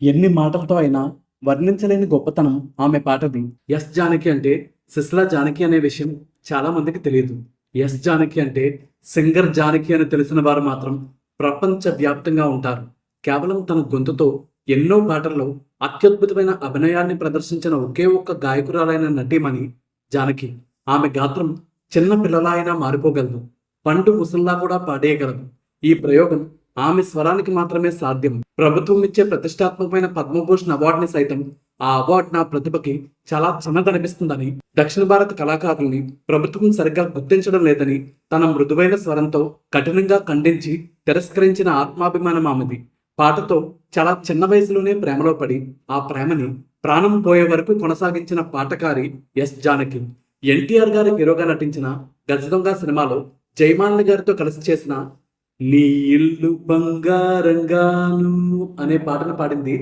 ఎన్ని మాటలతో అయినా వర్ణించలేని గొప్పతనం ఆమె పాటది. ఎస్ జానకి అంటే సిస్లా జానకి అనే విషయం చాలా మందికి తెలియదు. ఎస్ జానకి అంటే సింగర్ జానకి అని తెలిసిన వారు మాత్రం ప్రపంచ వ్యాప్తంగా ఉంటారు. కేవలం తన గొంతుతో ఎన్నో పాటల్లో అత్యద్భుతమైన అభినయాన్ని ప్రదర్శించిన ఒకే ఒక్క గాయకురాలైన నటీమణి జానకి. ఆమె గాత్రం చిన్న పిల్లలా అయినా మారిపోగలదు, పండు ముసల్లా కూడా పాడేయగలదు. ఈ ప్రయోగం ఆమె స్వరానికి మాత్రమే సాధ్యం. ప్రభుత్వం ఇచ్చే ప్రతిష్టాత్మకమైన పద్మభూషణ్ అవార్డుని సైతం ఆ అవార్డు నా ప్రతిభకి చాలా చిన్నదనిపిస్తుందని, దక్షిణ భారత కళాకారుల్ని ప్రభుత్వం సరిగ్గా గుర్తించడం లేదని తన మృదువైన స్వరంతో కఠినంగా ఖండించి తిరస్కరించిన ఆత్మాభిమానం ఆమెది. పాటతో చాలా చిన్న వయసులోనే ప్రేమలో పడి ఆ ప్రేమని ప్రాణం పోయే వరకు కొనసాగించిన పాటకారి ఎస్ జానకి. ఎన్టీఆర్ గారి హీరోగా నటించిన గజదొంగ సినిమాలో జయమాలిని గారితో కలిసి చేసిన నీ ఇల్లు బంగారంగాను అనే పాటను పాడింది